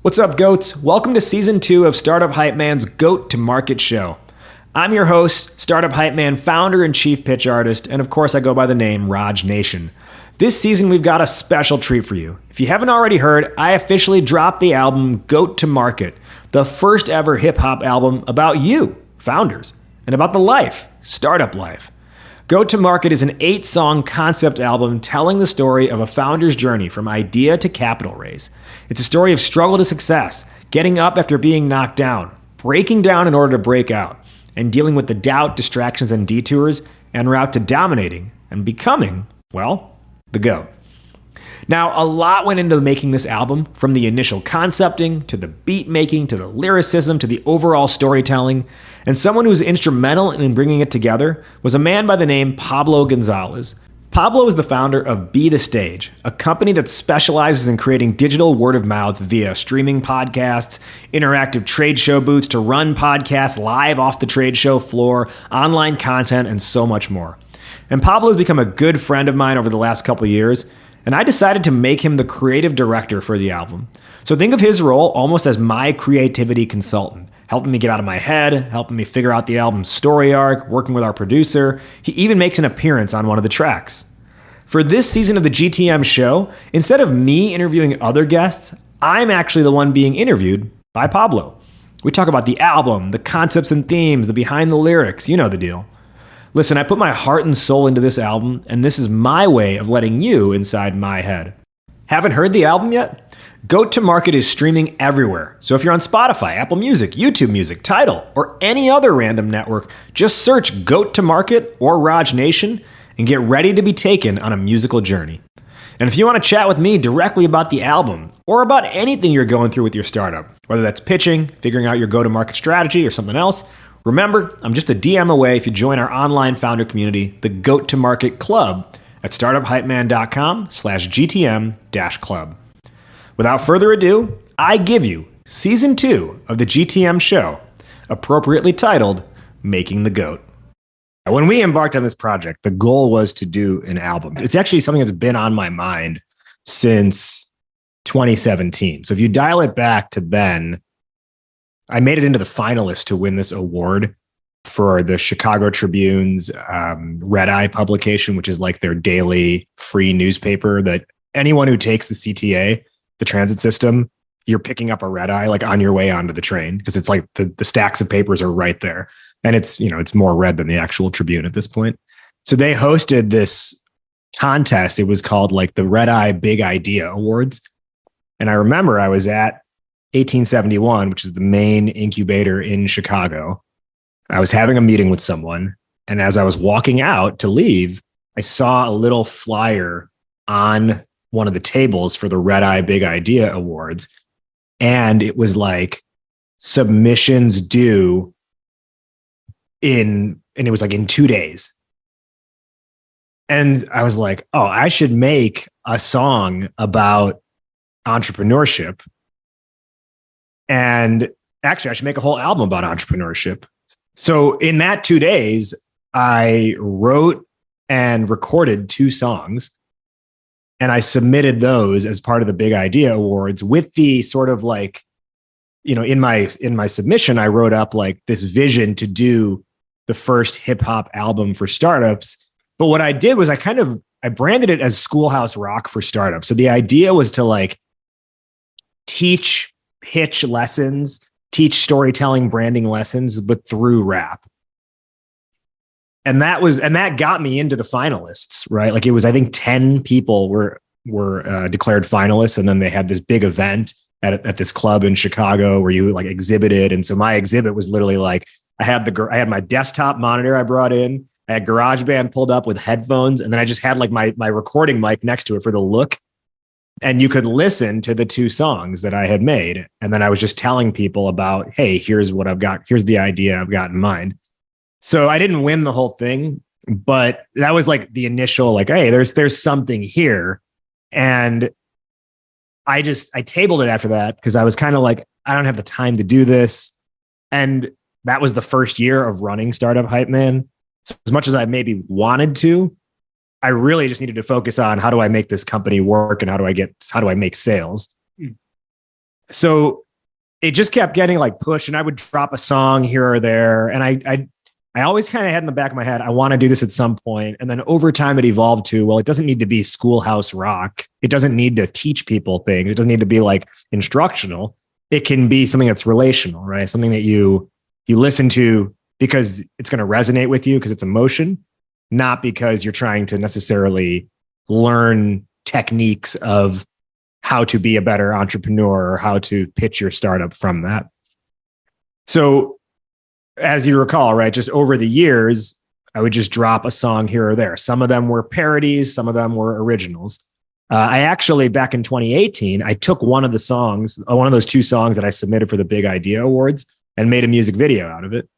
What's up, goats? Welcome to season 2 of Startup Hype Man's Goat to Market show. I'm your host, Startup Hype Man founder and chief pitch artist, and of course I go by the name RajNATION. This season we've got a special treat for you. If you haven't already heard, I officially dropped the album Goat to Market, the first ever hip hop album about you, founders, and about the life, startup life. Goat to Market is an 8-song concept album telling the story of a founder's journey from idea to capital raise. It's a story of struggle to success, getting up after being knocked down, breaking down in order to break out, and dealing with the doubt, distractions, and detours en route to dominating and becoming, well, the GOAT. Now, a lot went into making this album, from the initial concepting, to the beat making, to the lyricism, to the overall storytelling, and someone who was instrumental in bringing it together was a man by the name Pablo Gonzalez. Pablo is the founder of Be The Stage, a company that specializes in creating digital word of mouth via streaming podcasts, interactive trade show booths to run podcasts live off the trade show floor, online content, and so much more. And Pablo has become a good friend of mine over the last couple of years, and I decided to make him the creative director for the album. So think of his role almost as my creativity consultant, helping me get out of my head, helping me figure out the album's story arc, working with our producer. He even makes an appearance on one of the tracks. For this season of the GTM Show, instead of me interviewing other guests, I'm actually the one being interviewed by Pablo. We talk about the album, the concepts and themes, the behind the lyrics, you know the deal. Listen, I put my heart and soul into this album, and this is my way of letting you inside my head. Haven't heard the album yet? Goat to Market is streaming everywhere. So if you're on Spotify, Apple Music, YouTube Music, Tidal, or any other random network, just search Goat to Market or RajNATION and get ready to be taken on a musical journey. And if you want to chat with me directly about the album or about anything you're going through with your startup, whether that's pitching, figuring out your go-to-market strategy, or something else, remember, I'm just a DM away if you join our online founder community, the Goat to Market Club, at startuphypeman.com/GTM-club. Without further ado, I give you Season 2 of the GTM Show, appropriately titled, Making the GOAT. When we embarked on this project, the goal was to do an album. It's actually something that's been on my mind since 2017. So if you dial it back to then, I made it into the finalists to win this award for the Chicago Tribune's Red Eye publication, which is like their daily free newspaper that anyone who takes the CTA, the transit system, you're picking up a red eye like on your way onto the train, because it's like the stacks of papers are right there. And it's, you know, it's more red than the actual Tribune at this point. So they hosted this contest. It was called like the Red Eye Big Idea Awards. And I remember I was at 1871, which is the main incubator in Chicago. I was having a meeting with someone, and as I was walking out to leave, I saw a little flyer on one of the tables for the Red Eye Big Idea Awards, and it was like submissions due and it was like in 2 days. And I was like, oh, I should make a song about entrepreneurship. And actually, I should make a whole album about entrepreneurship. So in that 2 days, I wrote and recorded 2 songs, and I submitted those as part of the Big Idea Awards with the sort of like, you know, in my submission, I wrote up like this vision to do the first hip hop album for startups. But what I did was I branded it as Schoolhouse Rock for startups. So the idea was to like teach pitch lessons, teach storytelling, branding lessons, but through rap. And that got me into the finalists, right? Like it was, I think 10 people were declared finalists. And then they had this big event at this club in Chicago where you like exhibited. And so my exhibit was literally like, I had my desktop monitor I brought in, I had GarageBand pulled up with headphones, and then I just had like my recording mic next to it for the look. And you could listen to the 2 songs that I had made. And then I was just telling people about, hey, here's what I've got. Here's the idea I've got in mind. So I didn't win the whole thing, but that was like the initial, like, hey, there's something here. And I tabled it after that because I was kind of like, I don't have the time to do this. And that was the first year of running Startup Hype Man. So as much as I maybe wanted to, I really just needed to focus on how do I make this company work and how do I make sales. So it just kept getting like pushed, and I would drop a song here or there. And I always kind of had in the back of my head, I want to do this at some point. And then over time it evolved to, well, it doesn't need to be schoolhouse rock. It doesn't need to teach people things. It doesn't need to be like instructional. It can be something that's relational, right? Something that you listen to because it's going to resonate with you because it's emotion, not because you're trying to necessarily learn techniques of how to be a better entrepreneur or how to pitch your startup from that. So as you recall, right, just over the years, I would just drop a song here or there. Some of them were parodies, some of them were originals. I actually, back in 2018, I took one of the songs, one of those 2 songs that I submitted for the Big Idea Awards and made a music video out of it.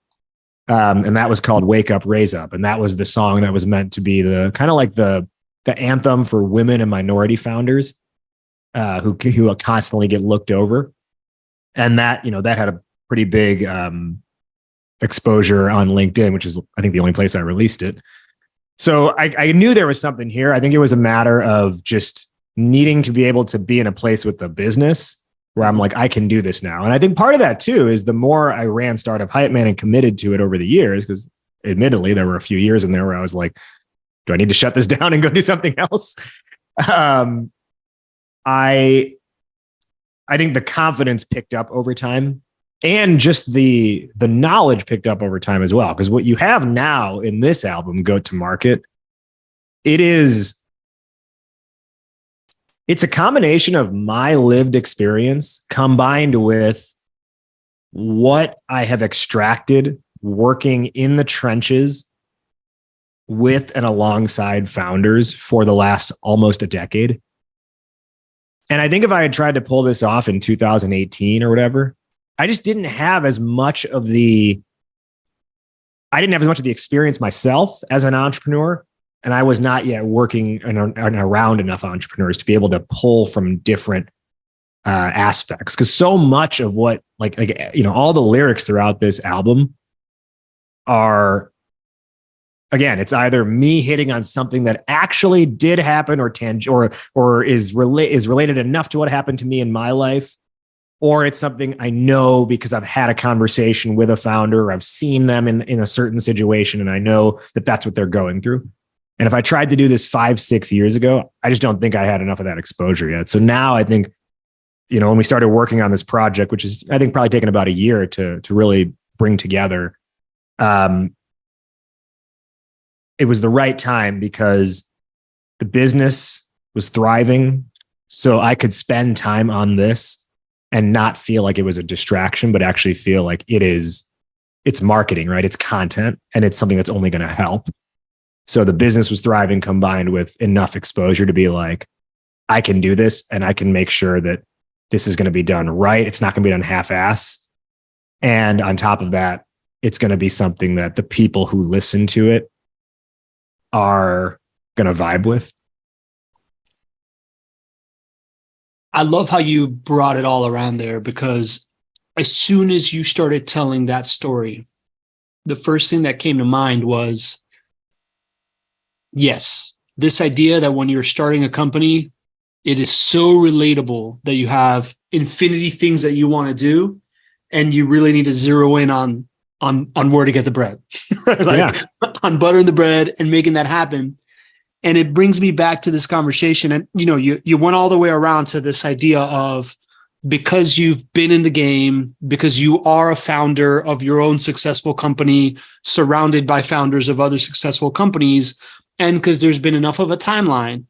And that was called Wake Up, Raise Up. And that was the song that was meant to be the kind of like the anthem for women and minority founders who constantly get looked over. And that, that had a pretty big exposure on LinkedIn, which is, I think, the only place I released it. So I knew there was something here. I think it was a matter of just needing to be able to be in a place with the business where I'm like, I can do this now. And I think part of that too is the more I ran Startup Hype Man and committed to it over the years, because admittedly, there were a few years in there where I was like, do I need to shut this down and go do something else? I think the confidence picked up over time, and just the knowledge picked up over time as well. Because what you have now in this album, Go to Market, it's a combination of my lived experience combined with what I have extracted working in the trenches with and alongside founders for the last almost a decade. And I think if I had tried to pull this off in 2018 or whatever, I just didn't have as much of the experience myself as an entrepreneur. And I was not yet working around enough entrepreneurs to be able to pull from different aspects. Because so much of what, all the lyrics throughout this album are, again, it's either me hitting on something that actually did happen or is related enough to what happened to me in my life, or it's something I know because I've had a conversation with a founder, or I've seen them in a certain situation, and I know that that's what they're going through. And if I tried to do this 5-6 years ago, I just don't think I had enough of that exposure yet. So now I think, when we started working on this project, which is, I think, probably taken about a year to really bring together, it was the right time because the business was thriving. So I could spend time on this and not feel like it was a distraction, but actually feel like it's marketing, right? It's content, and it's something that's only going to help. So the business was thriving combined with enough exposure to be like, I can do this, and I can make sure that this is going to be done right. It's not going to be done half-ass. And on top of that, it's going to be something that the people who listen to it are going to vibe with. I love how you brought it all around there, because as soon as you started telling that story, the first thing that came to mind was, yes, this idea that when you're starting a company, it is so relatable that you have infinity things that you want to do, and you really need to zero in on where to get the bread, on buttering the bread and making that happen. And it brings me back to this conversation. And, you went all the way around to this idea of, because you've been in the game, because you are a founder of your own successful company, surrounded by founders of other successful companies, and because there's been enough of a timeline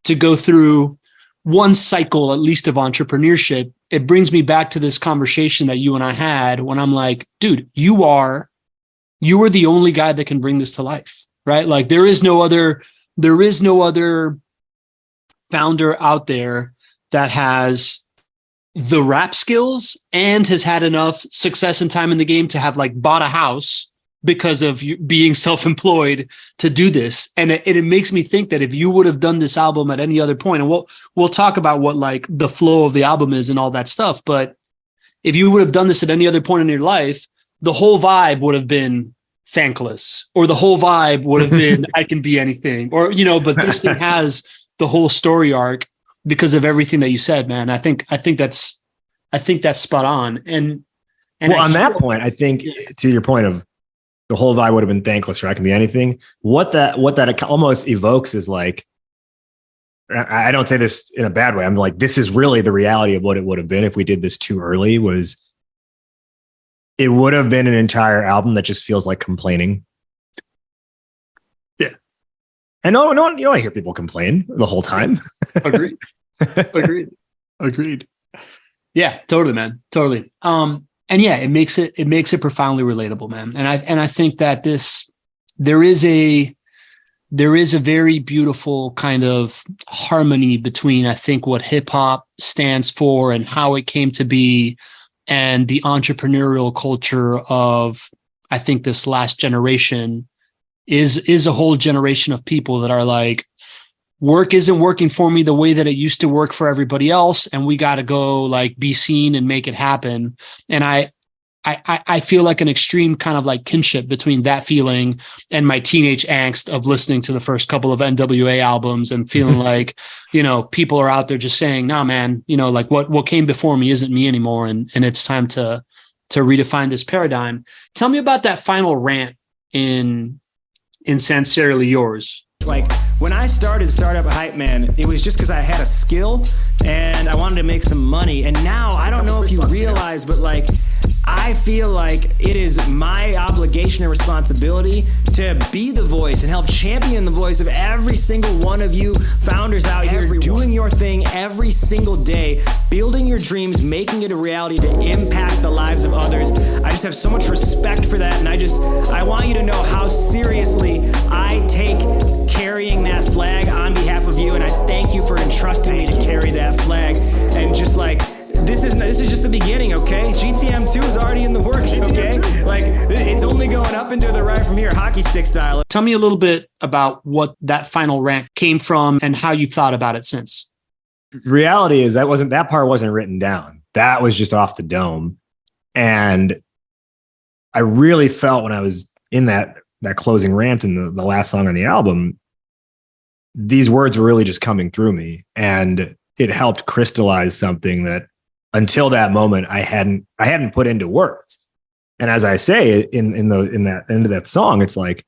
to go through one cycle, at least, of entrepreneurship, it brings me back to this conversation that you and I had when I'm like, dude, you are the only guy that can bring this to life, right? Like there is no other founder out there that has the rap skills and has had enough success and time in the game to have bought a house because of you being self-employed to do this. And it makes me think that if you would have done this album at any other point, and we'll talk about what the flow of the album is and all that stuff. But if you would have done this at any other point in your life, the whole vibe would have been thankless, or the whole vibe would have been, I can be anything, or, but this thing has the whole story arc because of everything that you said, man. I think that's I think that's spot on. And well, on that point, I think to your point of the whole vibe would have been thankless, right? I can be anything. What that almost evokes is like, I don't say this in a bad way. I'm like, this is really the reality of what it would have been if we did this too early. Was it would have been an entire album that just feels like complaining. Yeah. And no, you don't hear people complain the whole time. Agreed. Yeah, totally, man. Totally. And yeah, it makes it profoundly relatable, man. And I think that there is a very beautiful kind of harmony between, I think, what hip hop stands for and how it came to be, and the entrepreneurial culture of, I think, this last generation is a whole generation of people that are like, work isn't working for me the way that it used to work for everybody else, and we got to go like be seen and make it happen. And I feel like an extreme kind of like kinship between that feeling and my teenage angst of listening to the first couple of NWA albums and feeling like, people are out there just saying, nah, man, like what came before me isn't me anymore. And it's time to redefine this paradigm. Tell me about that final rant in Sincerely Yours. Like when I started Startup Hype Man, it was just because I had a skill and I wanted to make some money. And now I don't know if you realize, but like, I feel like it is my obligation and responsibility to be the voice and help champion the voice of every single one of you founders out here doing your thing every single day, building your dreams, making it a reality to impact the lives of others. I just have so much respect for that. And I want you to know how seriously I take carrying that flag on behalf of you. And I thank you for entrusting me to carry that flag. And just like, this is just the beginning, okay? GTM 2 is already in the works, okay? Like, it's only going up and to the right from here, hockey stick style. Tell me a little bit about what that final rant came from and how you've thought about it since. Reality is that part wasn't written down. That was just off the dome. And I really felt when I was in that closing rant in the last song on the album, these words were really just coming through me. And it helped crystallize something that until that moment I hadn't put into words. And as I say in that end of that song, it's like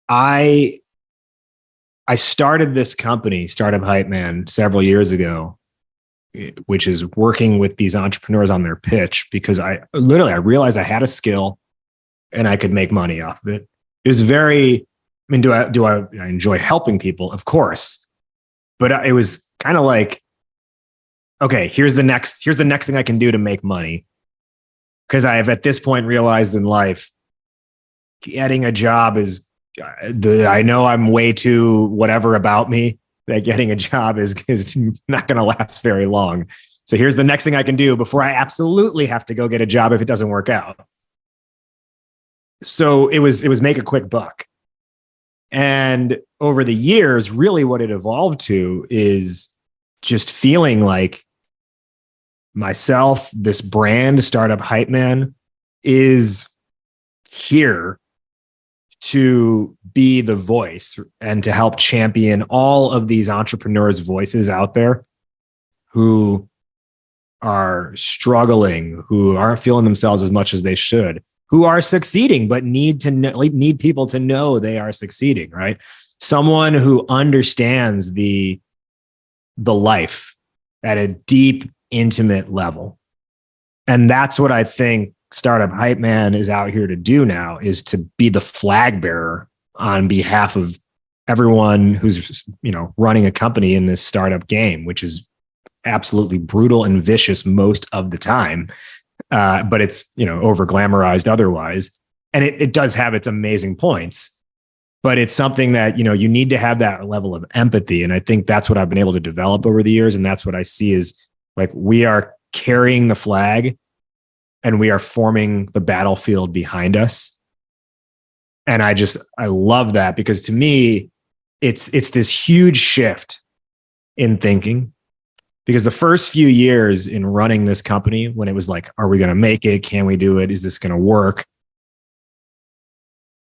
I started this company, Startup Hype Man, several years ago, which is working with these entrepreneurs on their pitch, because I realized I had a skill and I could make money off of it. It was do I enjoy helping people? Of course. But it was kind of like, okay, here's the next thing I can do to make money. Because I have at this point realized in life, getting a job I know I'm way too whatever about me, that getting a job is not going to last very long. So here's the next thing I can do before I absolutely have to go get a job if it doesn't work out. So it was make a quick buck. And over the years, really what it evolved to is just feeling like myself, this brand, Startup Hype Man, is here to be the voice and to help champion all of these entrepreneurs' voices out there who are struggling, who aren't feeling themselves as much as they should, who are succeeding, but need people to know they are succeeding, right? Someone who understands the life at a deep, intimate level. And that's what I think Startup Hype Man is out here to do now, is to be the flag bearer on behalf of everyone who's, running a company in this startup game, which is absolutely brutal and vicious most of the time. But it's, over glamorized otherwise. And it does have its amazing points, but it's something that, you need to have that level of empathy. And I think that's what I've been able to develop over the years. And that's what I see is like, we are carrying the flag and we are forming the battlefield behind us. And I love that, because to me, it's this huge shift in thinking. Because the first few years in running this company, when it was like, are we going to make it? Can we do it? Is this going to work?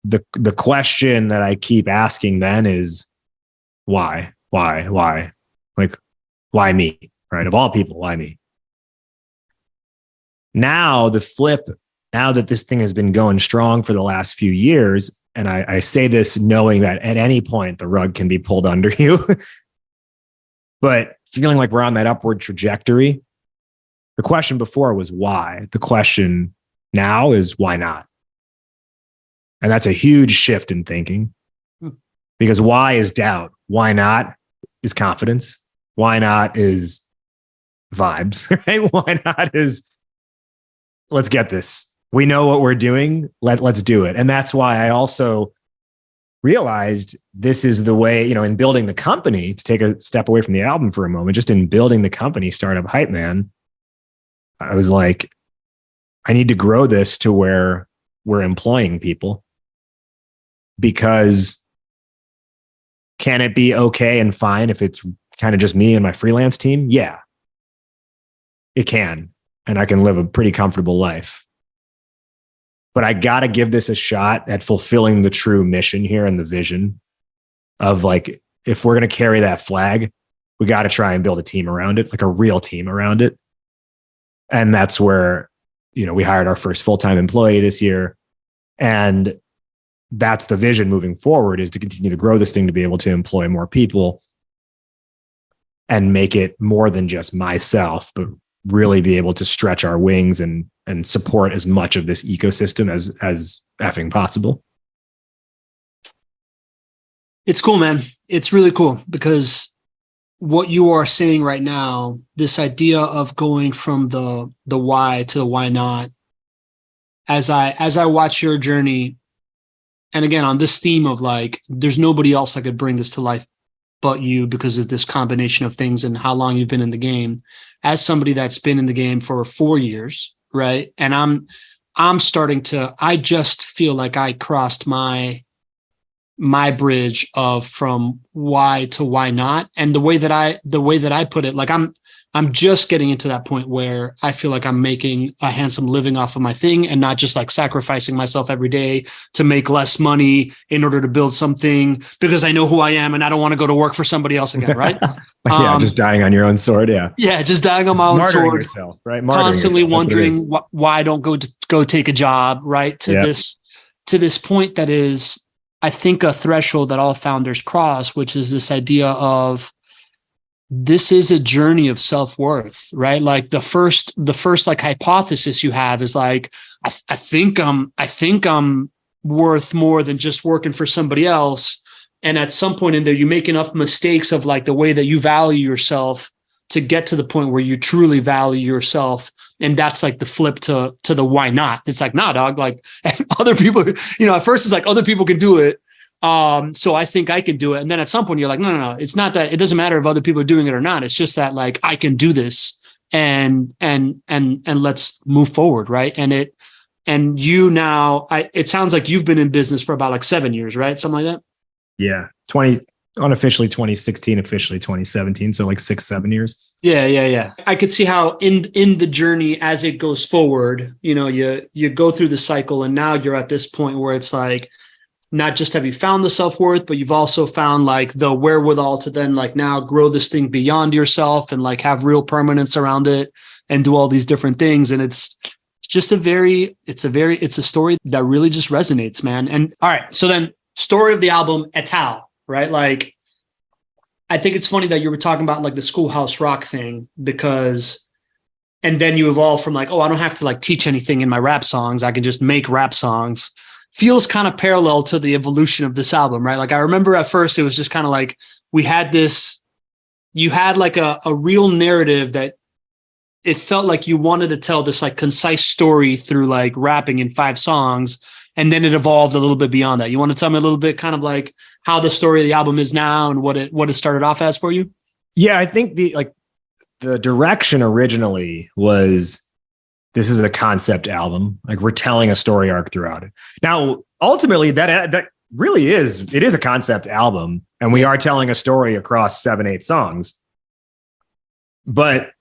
The question that I keep asking then is, why? Like, why me? Right? Of all people, why me? Now the flip, now that this thing has been going strong for the last few years, and I say this knowing that at any point the rug can be pulled under you, but feeling like we're on that upward trajectory. The question before was why. The question now is why not? And that's a huge shift in thinking, because why is doubt? Why not is confidence. Why not is vibes, right? Why not is let's get this. We know what we're doing. Let's do it. And that's why I also realized this is the way, in building the company, to take a step away from the album for a moment, just in building the company, Startup Hype Man, I was like, I need to grow this to where we're employing people, because can it be okay and fine if it's kind of just me and my freelance team? Yeah, it can. And I can live a pretty comfortable life. But I got to give this a shot at fulfilling the true mission here and the vision of, like, if we're going to carry that flag, we got to try and build a team around it, like a real team around it. And that's where, we hired our first full-time employee this year. And that's the vision moving forward, is to continue to grow this thing, to be able to employ more people and make it more than just myself, but really be able to stretch our wings and support as much of this ecosystem as effing possible. It's cool, man. It's really cool, because what you are saying right now, this idea of going from the why to the why not, as I watch your journey, and again, on this theme of, like, there's nobody else that could bring this to life but you, because of this combination of things and how long you've been in the game. As somebody that's been in the game for 4 years, right? And I'm starting to, I just feel like I crossed my bridge of from why to why not. And the way that I put it, like, I'm just getting into that point where I feel like I'm making a handsome living off of my thing, and not just like sacrificing myself every day to make less money in order to build something, because I know who I am and I don't want to go to work for somebody else again. Right. Just dying on your own sword. Yeah. Yeah. Just dying on my own Martyring sword. yourself, right? Constantly wondering why I don't go take a job. Right. To this point that is, I think, a threshold that all founders cross, which is this idea of, this is a journey of self-worth, right? Like the first like hypothesis you have is like, I think I'm worth more than just working for somebody else. And at some point in there, you make enough mistakes of, like, the way that you value yourself to get to the point where you truly value yourself. And that's like the flip to the why not. It's like, nah, dog, like, other people, at first it's like other people can do it. So I think I can do it. And then at some point you're like, no. It's not that, it doesn't matter if other people are doing it or not. It's just that, like, I can do this and let's move forward. Right. And you now, it sounds like you've been in business for about like 7 years, right? Something like that. Yeah. Unofficially 2016, officially 2017. So like 6-7 years. Yeah. I could see how in the journey, as it goes forward, you go through the cycle, and now you're at this point where it's like, not just have you found the self-worth, but you've also found, like, the wherewithal to then, like, now grow this thing beyond yourself and, like, have real permanence around it and do all these different things. And it's just it's a story that really just resonates, man. And all right. So then, story of the album, et al., right? Like, I think it's funny that you were talking about, like, the Schoolhouse Rock thing, because, and then you evolve from, like, oh, I don't have to, like, teach anything in my rap songs. I can just make rap songs. Feels kind of parallel to the evolution of this album, right? Like, I remember at first it was just kind of like, you had like a real narrative that it felt like you wanted to tell this, like, concise story through, like, rapping in 5 songs. And then it evolved a little bit beyond that. You want to tell me a little bit kind of like how the story of the album is now and what it started off as for you? Yeah, I think the direction originally was, this is a concept album. Like, we're telling a story arc throughout it. Now, ultimately, that really is a concept album, and we are telling a story across 7-8 songs. But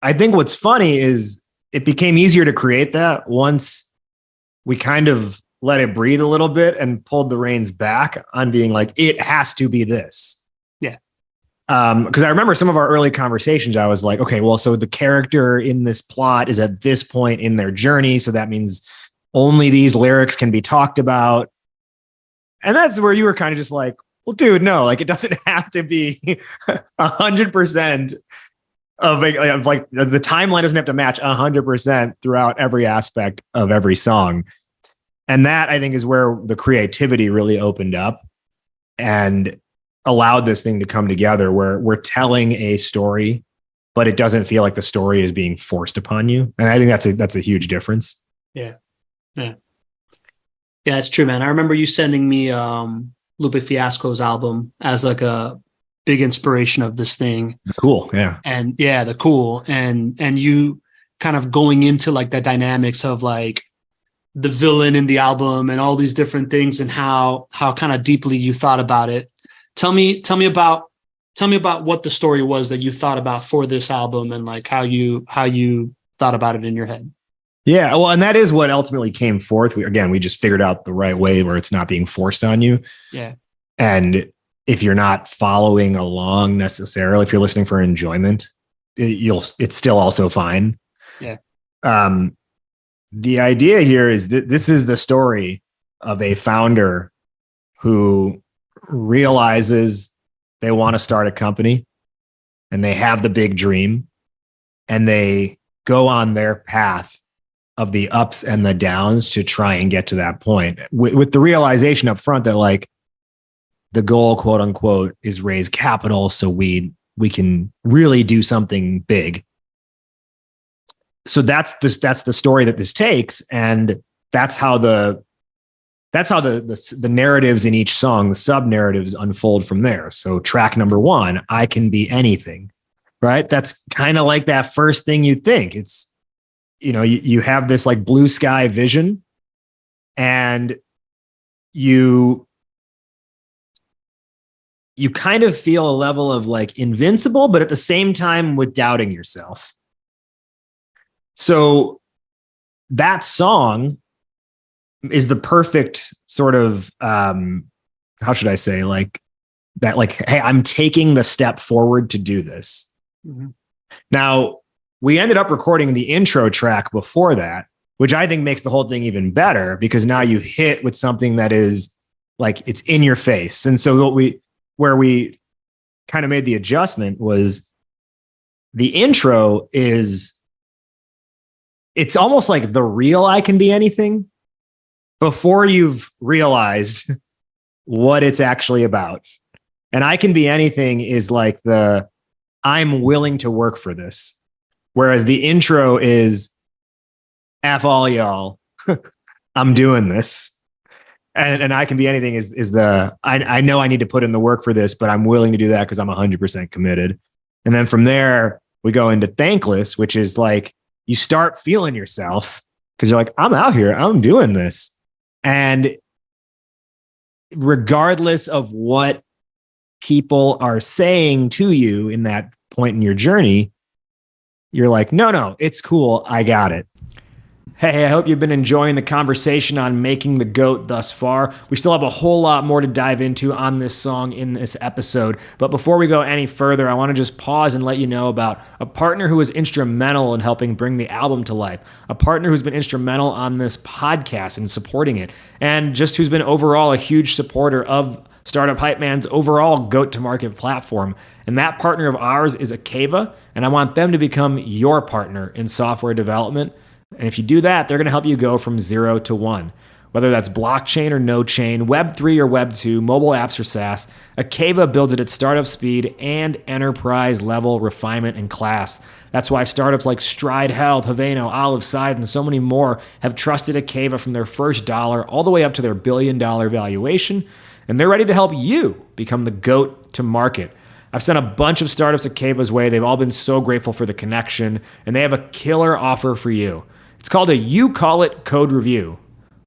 I think what's funny is it became easier to create that once we kind of let it breathe a little bit and pulled the reins back on being like, it has to be this. Yeah. Because I remember some of our early conversations, I was like, okay, well, so the character in this plot is at this point in their journey. So that means only these lyrics can be talked about. And that's where you were kind of just like, well, dude, no, like it doesn't have to be 100% of like the timeline doesn't have to match 100% throughout every aspect of every song. And that I think is where the creativity really opened up and allowed this thing to come together, where we're telling a story, but it doesn't feel like the story is being forced upon you. And I think that's a huge difference. Yeah. It's true, man. I remember you sending me Lupe Fiasco's album as like a big inspiration of this thing. Cool. Yeah. And the cool. And you kind of going into like the dynamics of like the villain in the album and all these different things and how kind of deeply you thought about it. Tell me about what the story was that you thought about for this album and like how you thought about it in your head. Yeah, well, and that is what ultimately came forth. We just figured out the right way where it's not being forced on you. Yeah. And if you're not following along necessarily, if you're listening for enjoyment, it's still also fine. Yeah. The idea here is that this is the story of a founder who realizes they want to start a company and they have the big dream and they go on their path of the ups and the downs to try and get to that point with the realization up front that like the goal, quote unquote, is raise capital so we can really do something big. So that's the story that this takes, and that's how the narratives in each song, the sub narratives unfold from there. So track number 1, I Can Be Anything, right? That's kind of like that first thing you think. It's, you have this like blue sky vision and you kind of feel a level of like invincible, but at the same time with doubting yourself. So that song is the perfect sort of, how should I say, like that, like, hey, I'm taking the step forward to do this. Mm-hmm. Now, we ended up recording the intro track before that, which I think makes the whole thing even better because now you hit with something that is like, it's in your face. And so where we kind of made the adjustment was the intro it's almost like the real I Can Be Anything before you've realized what it's actually about. And I Can Be Anything is like I'm willing to work for this. Whereas the intro is F all y'all, I'm doing this. And I Can Be Anything is I know I need to put in the work for this, but I'm willing to do that because I'm 100% committed. And then from there, we go into Thankless, which is like, you start feeling yourself because you're like, I'm out here, I'm doing this. And regardless of what people are saying to you in that point in your journey, you're like, no, it's cool. I got it. Hey, I hope you've been enjoying the conversation on Making the GOAT thus far. We still have a whole lot more to dive into on this song in this episode. But before we go any further, I want to just pause and let you know about a partner who was instrumental in helping bring the album to life, a partner who's been instrumental on this podcast and supporting it, and just who's been overall a huge supporter of Startup Hype Man's overall go-to-market platform. And that partner of ours is Akava, and I want them to become your partner in software development. And if you do that, they're going to help you go from 0 to 1. Whether that's blockchain or no chain, Web3 or Web2, mobile apps or SaaS, Akava builds it at startup speed and enterprise level refinement and class. That's why startups like Stride Health, Haveno, Olive Side, and so many more have trusted Akava from their first dollar all the way up to their $1 billion valuation. And they're ready to help you become the GOAT to market. I've sent a bunch of startups Akava's way. They've all been so grateful for the connection, and they have a killer offer for you. It's called a You Call It code review.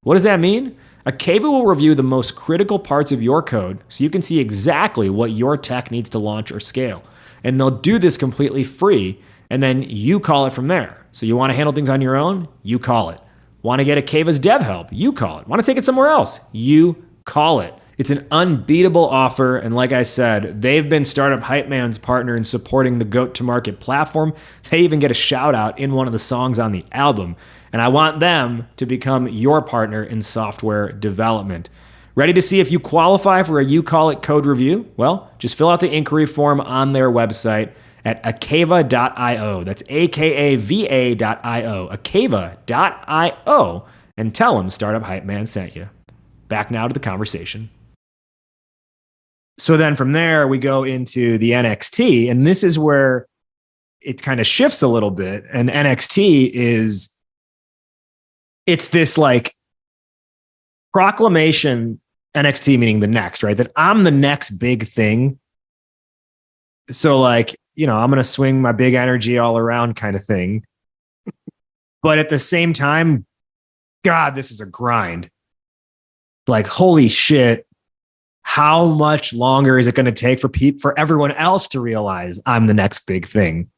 What does that mean? Akava will review the most critical parts of your code so you can see exactly what your tech needs to launch or scale. And they'll do this completely free, and then you call it from there. So you want to handle things on your own? You call it. Want to get Akava's dev help? You call it. Want to take it somewhere else? You call it. It's an unbeatable offer, and like I said, they've been Startup Hype Man's partner in supporting the Go-to-Market platform. They even get a shout out in one of the songs on the album, and I want them to become your partner in software development. Ready to see if you qualify for a You Call It code review? Well, just fill out the inquiry form on their website at akava.io. That's akava.io, akava.io, and tell them Startup Hype Man sent you. Back now to the conversation. So then from there, we go into the NXT, and this is where it kind of shifts a little bit. And NXT it's this like proclamation, NXT meaning the next, right? That I'm the next big thing. So like, I'm going to swing my big energy all around kind of thing. But at the same time, God, this is a grind. Like, holy shit. How much longer is it going to take for everyone else to realize I'm the next big thing?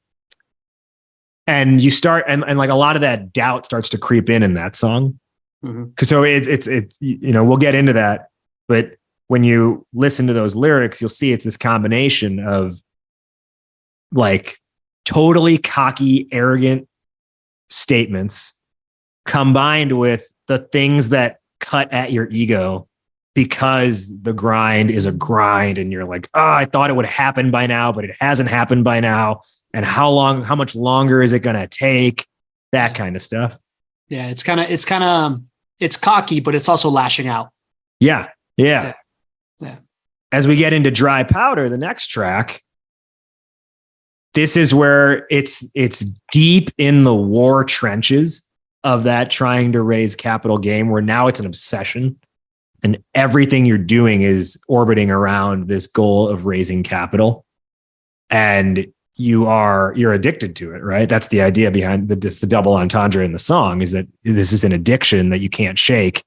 And you start, and like a lot of that doubt starts to creep in that song. Mm-hmm. So it's we'll get into that. But when you listen to those lyrics, you'll see it's this combination of like totally cocky, arrogant statements combined with the things that cut at your ego because the grind is a grind, and you're like, I thought it would happen by now, but it hasn't happened by now. And how much longer is it going to take? That kind of stuff. Yeah. It's cocky, but it's also lashing out. Yeah. As we get into Dry Powder, the next track, this is where it's deep in the war trenches of that trying to raise capital game, where now it's an obsession. And everything you're doing is orbiting around this goal of raising capital. And you're addicted to it, right? That's the idea behind the double entendre in the song, is that this is an addiction that you can't shake.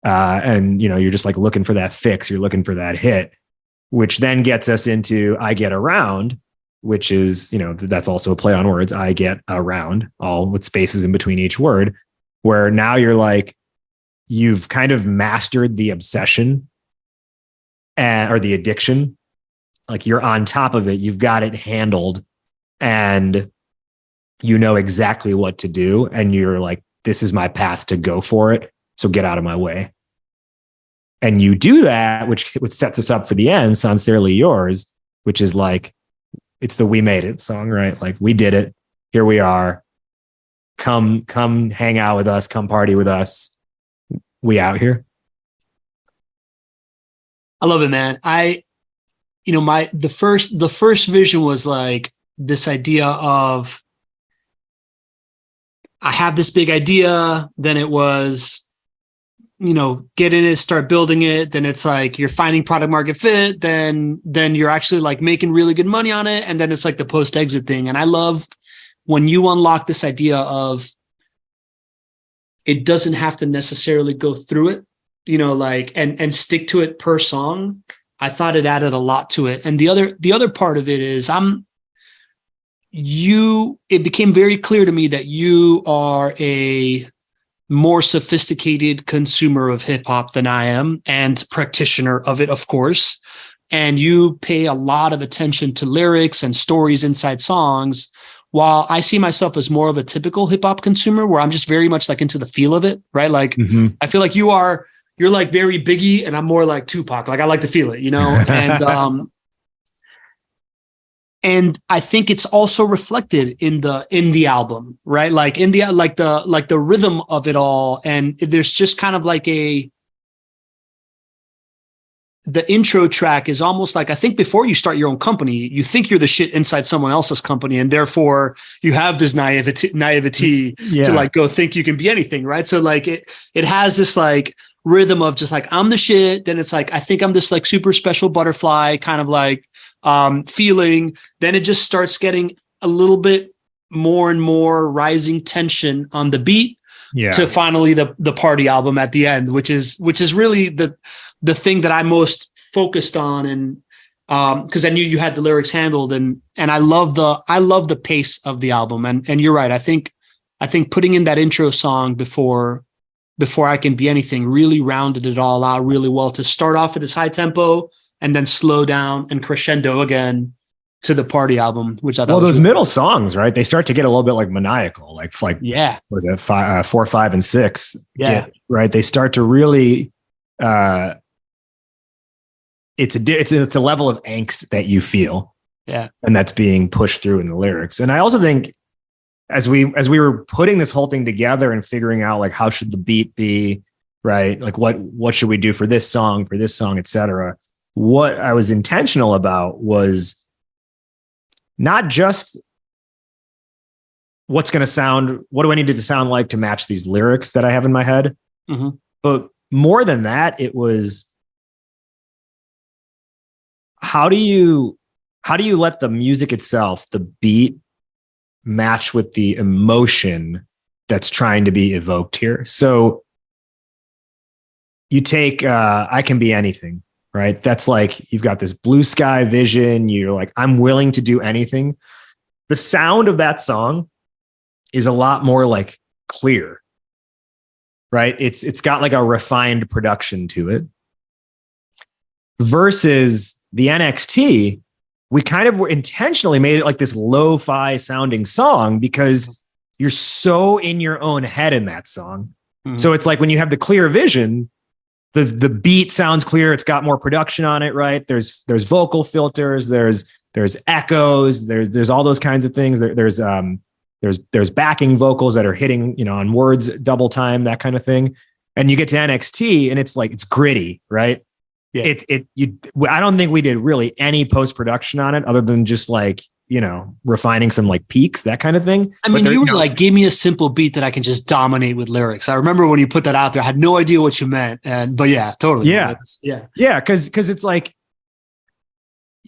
And you're just like looking for that fix. You're looking for that hit, which then gets us into I Get Around, which is, that's also a play on words. I get around, all with spaces in between each word, where now you're like, you've kind of mastered the obsession or the addiction. Like you're on top of it. You've got it handled and you know exactly what to do. And you're like, this is my path to go for it. So get out of my way. And you do that, which sets us up for the end, Sincerely Yours, which is like, it's the We Made It song, right? Like we did it. Here we are. Come hang out with us. Come party with us. We out here. I love it, man. The first vision was like this idea of I have this big idea. Then it was, get in it, start building it. Then it's like you're finding product market fit. Then you're actually like making really good money on it. And then it's like the post exit thing. And I love when you unlock this idea of it doesn't have to necessarily go through it, and stick to it per song. I thought it added a lot to it. And the other part of it is it became very clear to me that you are a more sophisticated consumer of hip hop than I am, and practitioner of it, of course. And you pay a lot of attention to lyrics and stories inside songs, while I see myself as more of a typical hip hop consumer where I'm just very much like into the feel of it, right? Like I feel like you're like very Biggie and I'm more like Tupac. Like I like to feel it, and and I think it's also reflected in the album, right? Like in the rhythm of it all. And there's just kind of like the intro track is almost like, I think before you start your own company, you think you're the shit inside someone else's company. And therefore you have this naivety to like go think you can be anything. Right. So like it has this like rhythm of just like, I'm the shit. Then it's like, I think I'm this like super special butterfly kind of like feeling. Then it just starts getting a little bit more and more rising tension on the beat to finally the party album at the end, which is really the thing that I most focused on. And because I knew you had the lyrics handled, and I love the pace of the album. And you're right. I think putting in that intro song before before I can be anything, really rounded it all out really well to start off at this high tempo and then slow down and crescendo again to the party album, which I thought those really middle songs, right? They start to get a little bit like maniacal, like yeah, what is it, 4, 5, and 6? Yeah, right. They start to really. It's a level of angst that you feel, yeah, and that's being pushed through in the lyrics. And I also think as we were putting this whole thing together and figuring out like how should the beat be, right? Like what should we do for this song, etc. What I was intentional about was not just what do I need it to sound like to match these lyrics that I have in my head, but more than that, it was how do you let the music itself, the beat, match with the emotion that's trying to be evoked here. So you take I Can Be Anything, right? That's like you've got this blue sky vision. You're like, I'm willing to do anything. The sound of that song is a lot more like clear, right? It's got like a refined production to it. Versus the NXT, we kind of intentionally made it like this lo-fi sounding song because you're so in your own head in that song. Mm-hmm. So it's like when you have the clear vision, the beat sounds clear. It's got more production on it, right? There's vocal filters, there's echoes, there's all those kinds of things. There's backing vocals that are hitting, on words double time, that kind of thing. And you get to NXT and it's like it's gritty, right? Yeah. I don't think we did really any post-production on it other than just like, refining some like peaks, that kind of thing. I mean, you were like, give me a simple beat that I can just dominate with lyrics. I remember when you put that out there, I had no idea what you meant. But yeah, totally. Yeah. Yeah. Cause it's like,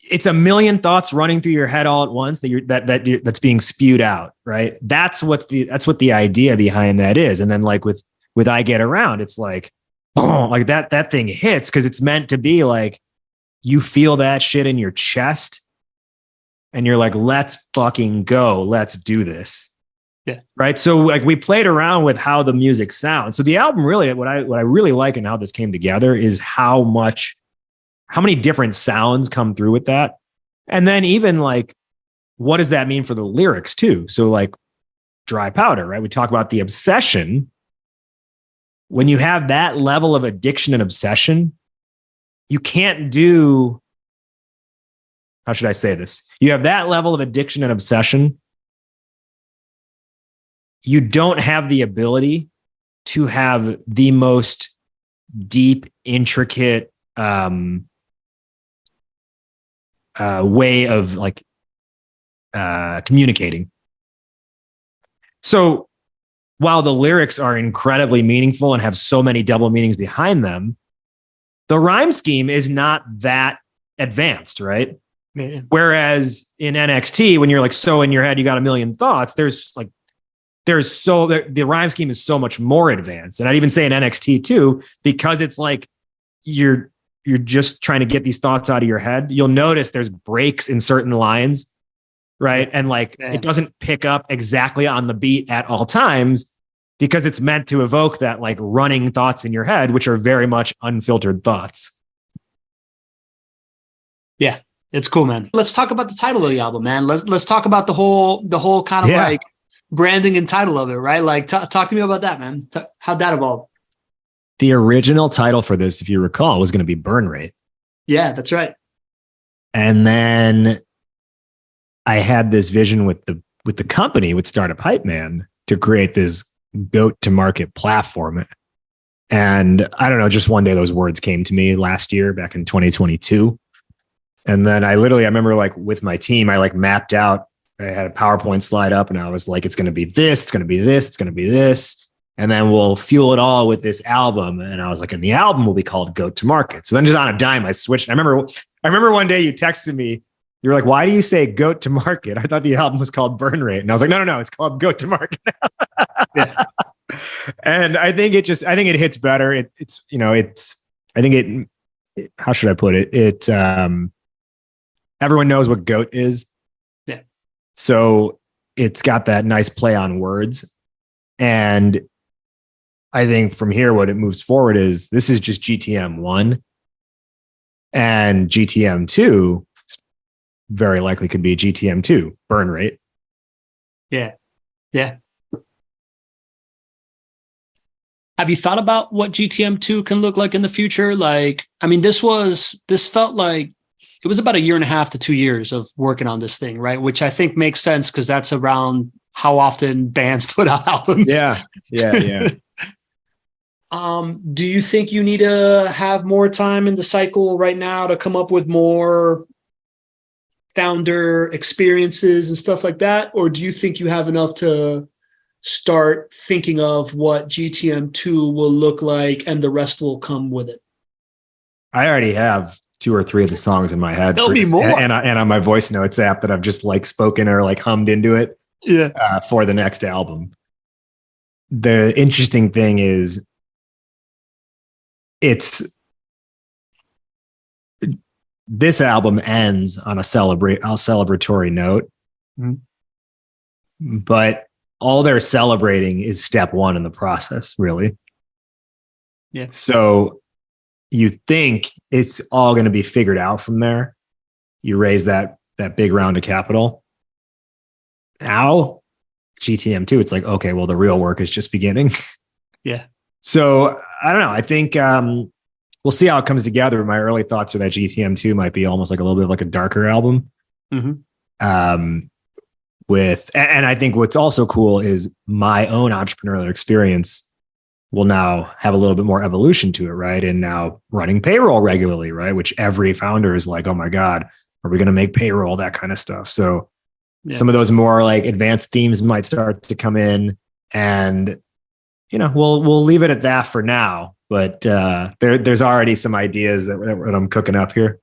it's a million thoughts running through your head all at once that's being spewed out. Right. That's what the idea behind that is. And then like with I Get Around, it's like, oh, like that thing hits because it's meant to be like you feel that shit in your chest and you're like, let's fucking go. Let's do this. Yeah. Right. So like we played around with how the music sounds. So the album really, what I really like and how this came together is how many different sounds come through with that. And then even like, what does that mean for the lyrics too? So like Dry Powder, right? We talk about the obsession. When you have that level of addiction and obsession, you can't do, how should I say this? You have that level of addiction and obsession. You don't have the ability to have the most deep, intricate way of like communicating. So while the lyrics are incredibly meaningful and have so many double meanings behind them, the rhyme scheme is not that advanced, right? Man. Whereas in NXT, when you're like so in your head, you got a million thoughts, the rhyme scheme is so much more advanced. And I'd even say in NXT too, because it's like you're just trying to get these thoughts out of your head. You'll notice there's breaks in certain lines, right? And like it doesn't pick up exactly on the beat at all times because it's meant to evoke that like running thoughts in your head, which are very much unfiltered thoughts. Yeah. It's cool, man. Let's talk about the title of the album, man. Let's talk about the whole kind of like branding and title of it, right? Like talk to me about that, man. How'd that evolve? The original title for this, if you recall, was going to be Burn Rate. Yeah, that's right. And then I had this vision with the company, with Startup Hype Man, to create this go-to-market platform. And I don't know, just one day those words came to me last year, back in 2022. And then I remember like with my team, I like mapped out, I had a PowerPoint slide up and I was like, it's going to be this, it's going to be this, it's going to be this. And then we'll fuel it all with this album. And I was like, and the album will be called Go to Market. So then just on a dime, I switched. I remember one day you texted me, you were like, why do you say Go to Market? I thought the album was called Burn Rate. And I was like, no, it's called Go to Market. Yeah. And I think it hits better. How should I put it? Everyone knows what goat is. Yeah. So it's got that nice play on words. And I think from here, what it moves forward is this is just GTM 1, and GTM 2 very likely could be GTM 2 burn rate. Yeah. Yeah. Have you thought about what GTM 2 can look like in the future? Like, I mean, this felt like it was about 1.5 to 2 years of working on this thing, right? Which I think makes sense because that's around how often bands put out albums. Yeah. Do you think you need to have more time in the cycle right now to come up with more founder experiences and stuff like that? Or do you think you have enough to start thinking of what GTM 2 will look like and the rest will come with it? I already have 2 or 3 of the songs in my head. Tell me more. And on my voice notes app that I've just like spoken or like hummed into it for the next album. The interesting thing is this album ends on a celebratory note, but all they're celebrating is step 1 in the process, really. Yeah. So you think it's all going to be figured out from there. You raise that big round of capital. Now, GTM 2, it's like, okay, well, the real work is just beginning. Yeah. So I don't know. I think we'll see how it comes together. My early thoughts are that GTM 2 might be almost like a little bit like a darker album. And I think what's also cool is my own entrepreneurial experience will now have a little bit more evolution to it, right? And now running payroll regularly, right? Which every founder is like, oh my God, are we going to make payroll? That kind of stuff. So some of those more like advanced themes might start to come in, and we'll leave it at that for now. But there's already some ideas that I'm cooking up here.